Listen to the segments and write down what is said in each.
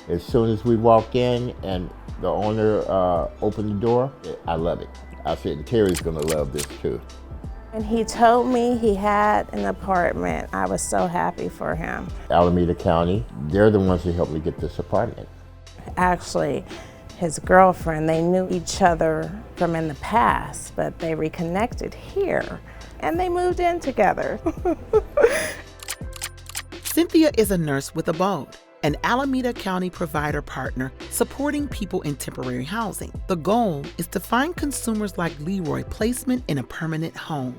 As soon as we walked in and the owner opened the door, I love it. I said, Terry's gonna love this too. When he told me he had an apartment, I was so happy for him. Alameda County, they're the ones who helped me get this apartment. Actually, his girlfriend, they knew each other from in the past, but they reconnected here and they moved in together. Cynthia is a nurse with a boat, an Alameda County provider partner supporting people in temporary housing. The goal is to find consumers like Leroy placement in a permanent home.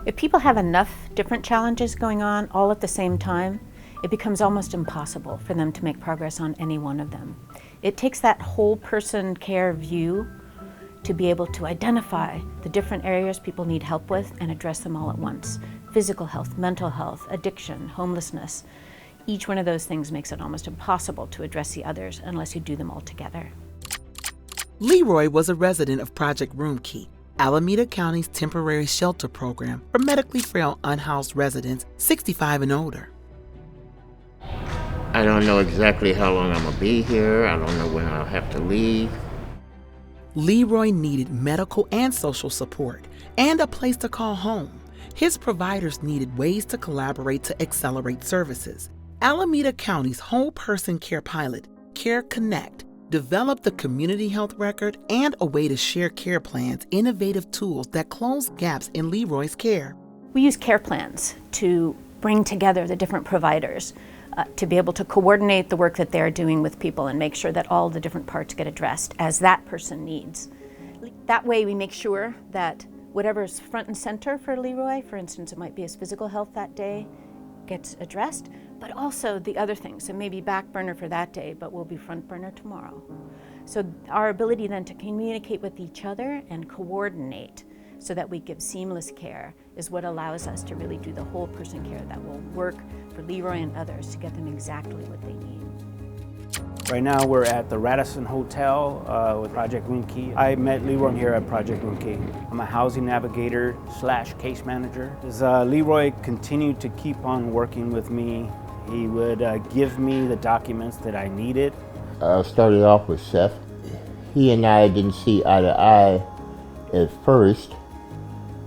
If people have enough different challenges going on all at the same time, it becomes almost impossible for them to make progress on any one of them. It takes that whole person care view to be able to identify the different areas people need help with and address them all at once. Physical health, mental health, addiction, homelessness. Each one of those things makes it almost impossible to address the others unless you do them all together. Leroy was a resident of Project Room Key, Alameda County's temporary shelter program for medically frail unhoused residents 65 and older. I don't know exactly how long I'm gonna be here. I don't know when I'll have to leave. Leroy needed medical and social support and a place to call home. His providers needed ways to collaborate to accelerate services. Alameda County's whole person care pilot, Care Connect, developed the community health record and a way to share care plans, innovative tools that close gaps in Leroy's care. We use care plans to bring together the different providers to be able to coordinate the work that they're doing with people and make sure that all the different parts get addressed as that person needs. That way we make sure that whatever's front and center for Leroy, for instance, it might be his physical health that day, gets addressed, but also the other things. So maybe back burner for that day, but will be front burner tomorrow. So our ability then to communicate with each other and coordinate so that we give seamless care is what allows us to really do the whole person care that will work for Leroy and others to get them exactly what they need. Right now we're at the Radisson Hotel with Project Room Key. I met Leroy here at Project Room Key. I'm a housing navigator / case manager. As Leroy continued to keep on working with me, he would give me the documents that I needed. I started off with Seth. He and I didn't see eye to eye at first,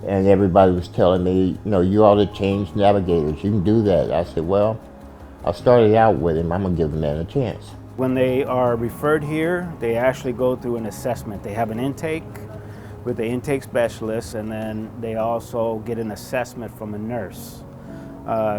and everybody was telling me, you ought to change navigators, you can do that. I said, well, I started out with him, I'm gonna give the man a chance. When they are referred here, they actually go through an assessment. They have an intake with the intake specialist, and then they also get an assessment from a nurse.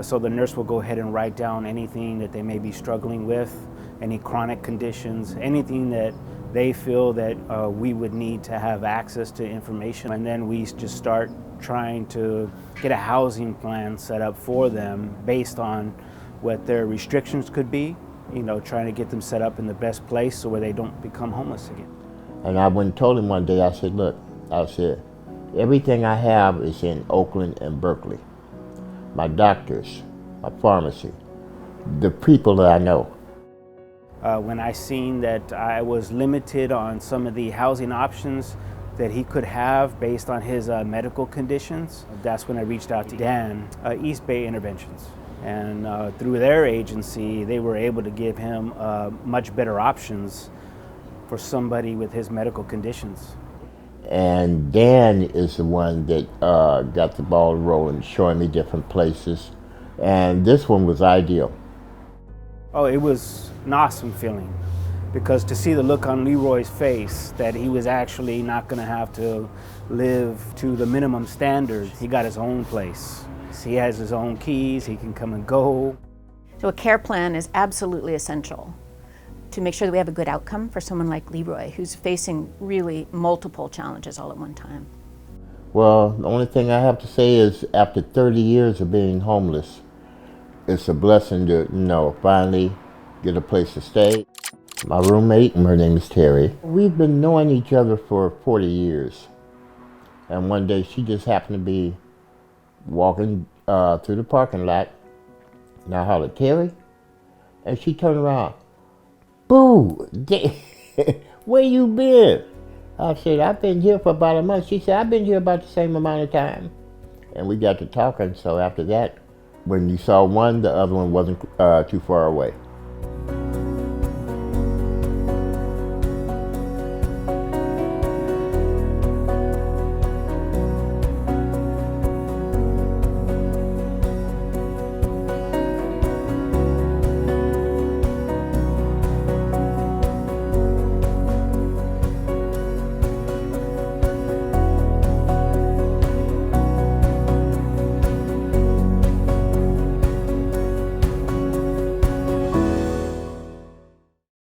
So the nurse will go ahead and write down anything that they may be struggling with, any chronic conditions, anything that they feel that we would need to have access to information. And then we just start trying to get a housing plan set up for them based on what their restrictions could be, trying to get them set up in the best place so where they don't become homeless again. And I went and told him one day, I said, look, everything I have is in Oakland and Berkeley. My doctors, my pharmacy, the people that I know. When I seen that I was limited on some of the housing options that he could have based on his medical conditions, that's when I reached out to Dan, East Bay Interventions. And through their agency, they were able to give him much better options for somebody with his medical conditions. And Dan is the one that got the ball rolling, showing me different places. And this one was ideal. Oh, it was an awesome feeling, because to see the look on Leroy's face that he was actually not going to have to live to the minimum standards. He got his own place. He has his own keys, he can come and go. So a care plan is absolutely essential to make sure that we have a good outcome for someone like Leroy, who's facing really multiple challenges all at one time. Well, the only thing I have to say is after 30 years of being homeless, it's a blessing to, finally get a place to stay. My roommate, her name is Terry. We've been knowing each other for 40 years. And one day she just happened to be walking through the parking lot, and I hollered, Terry? And she turned around, boo, where you been? I said, I've been here for about a month. She said, I've been here about the same amount of time. And we got to talking, so after that, when you saw one, the other one wasn't too far away.